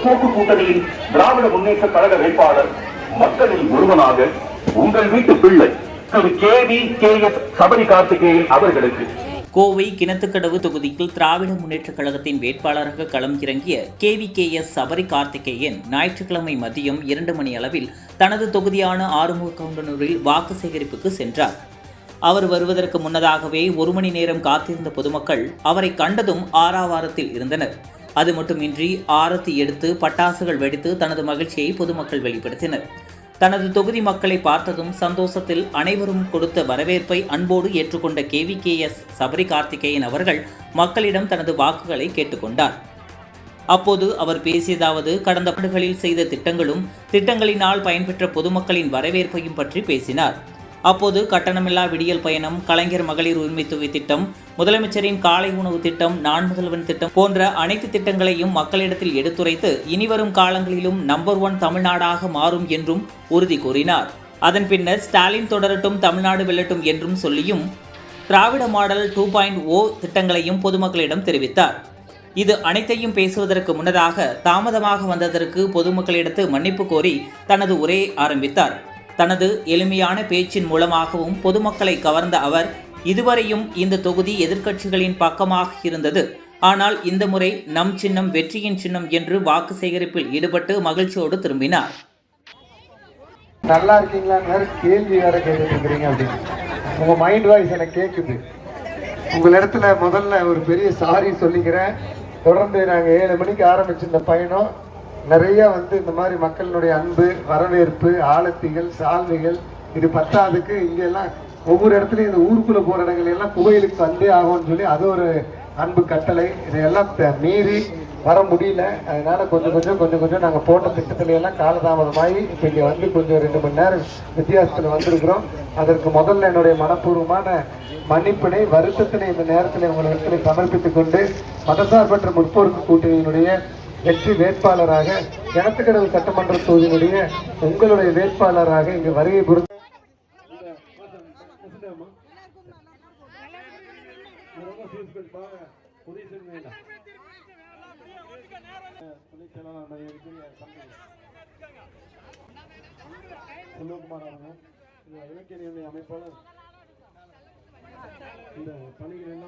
முற்போக்கு கூட்டணியின் திராவிட முன்னேற்ற கழக வேட்பாளர் மக்களில் ஒருவனாக உங்கள் வீட்டு பிள்ளை திரு KVKS சபரி கார்த்திகேயன் அவர்களுக்கு கோவை கிணத்துக்கடவு தொகுதியில் திராவிட முன்னேற்ற கழகத்தின் வேட்பாளராக களம் இறங்கிய KVKS சபரி கார்த்திகேயன் ஞாயிற்றுக்கிழமை மதியம் 2 மணி அளவில் தனது தொகுதியான ஆறுமுககவுண்டனூரில் வாக்கு சேகரிப்புக்கு சென்றார். அவர் வருவதற்கு முன்னதாகவே 1 மணி நேரம் காத்திருந்த பொதுமக்கள் அவரை கண்டதும் ஆரவாரத்தில் இருந்தனர். அது மட்டுமின்றி ஆரத்தி எடுத்து பட்டாசுகள் வெடித்து தனது மகிழ்ச்சியை பொதுமக்கள் வெளிப்படுத்தினர். தனது தொகுதி மக்களை பார்த்ததும் சந்தோஷத்தில் அனைவரும் கொடுத்த வரவேற்பை அன்போடு ஏற்றுக்கொண்ட KVKS சபரி கார்த்திகேயன் அவர்கள் மக்களிடம் தனது வாக்குகளை கேட்டுக்கொண்டார். அப்போது அவர் பேசியதாவது, கடந்த ஆண்டுகளில் செய்த திட்டங்களும் திட்டங்களினால் பயன்பெற்ற பொதுமக்களின் வரவேற்பையும் பற்றி பேசினார். அப்போது கட்டணமில்லா விடியல் பயணம், கலைஞர் மகளிர் உரிமை தொகை திட்டம், முதலமைச்சரின் காலை உணவு திட்டம், நான் முதல்வன் திட்டம் போன்ற அனைத்து திட்டங்களையும் மக்களிடத்தில் எடுத்துரைத்து இனிவரும் காலங்களிலும் நம்பர் 1 தமிழ்நாடாக மாறும் என்றும் உறுதி கூறினார். அதன் பின்னர் ஸ்டாலின் தொடரட்டும், தமிழ்நாடு வெல்லட்டும் என்றும் சொல்லியும் திராவிட மாடல் 2.0 திட்டங்களையும் பொதுமக்களிடம் தெரிவித்தார். இது அனைத்தையும் பேசுவதற்கு முன்னதாக தாமதமாக வந்ததற்கு பொதுமக்களிடத்து மன்னிப்பு கோரி தனது உரையை ஆரம்பித்தார். தனது எளிமையான பேச்சின் மூலமாகவும் பொதுமக்களை கவர்ந்த அவர், இதுவரையும் இந்த தொகுதி எதிர்க்கட்சிகளின் பக்கமாக இருந்தது, ஆனால் இந்த முறை நம் சின்னம் வெற்றியின் சின்னம் என்று வாக்கு சேகரிப்பில் ஈடுபட்டு மகிழ்ச்சியோடு திரும்பினார். நல்லா இருக்கீங்களா கேள்வி வேற கேட்டுட்டு இருக்கிறீங்க அப்படின்னு உங்க மைண்ட் வாய்ஸ் எனக்கு கேட்குது. உங்களிடத்துல முதல்ல ஒரு பெரிய சாரி சொல்லிக்கிறேன். தொடர்ந்து நாங்கள் 7 மணிக்கு ஆரம்பிச்சிருந்த பயணம் நிறைய இந்த மாதிரி மக்களுடைய அன்பு, வரவேற்பு, ஆலத்திகள், சால்வைகள், இது பத்தாவதுக்கு இங்கெல்லாம் ஒவ்வொரு இடத்துலையும் இந்த ஊருக்குள்ளே போகிற இடங்கள் எல்லாம் கோயிலுக்கு வந்தே ஆகும்னு சொல்லி அது ஒரு அன்பு கட்டளை. இதையெல்லாம் மீறி வர முடியல. அதனால கொஞ்சம் நாங்கள் போட்ட திட்டத்துல எல்லாம் காலதாமதமாகி இப்போ இங்கே கொஞ்சம் 2 மணி நேரம் வித்தியாசத்தில் வந்திருக்கிறோம். அதற்கு முதல்ல என்னுடைய மனப்பூர்வமான மன்னிப்பினை, வருத்தத்தினை இந்த நேரத்தில் உங்களிடத்தில் சமர்ப்பித்துக் கொண்டு மதசார்பற்ற முற்போக்கு கூட்டணியினுடைய வெற்றி வேட்பாளராக கிணத்துக்கடவு சட்டமன்ற தொகுதியினுடைய உங்களுடைய வேட்பாளராக இங்கு வருகை புரிந்து செல்வகுமார் அவங்க இலக்கிய அமைப்பாளர் இந்த பணிகள் எல்லாம்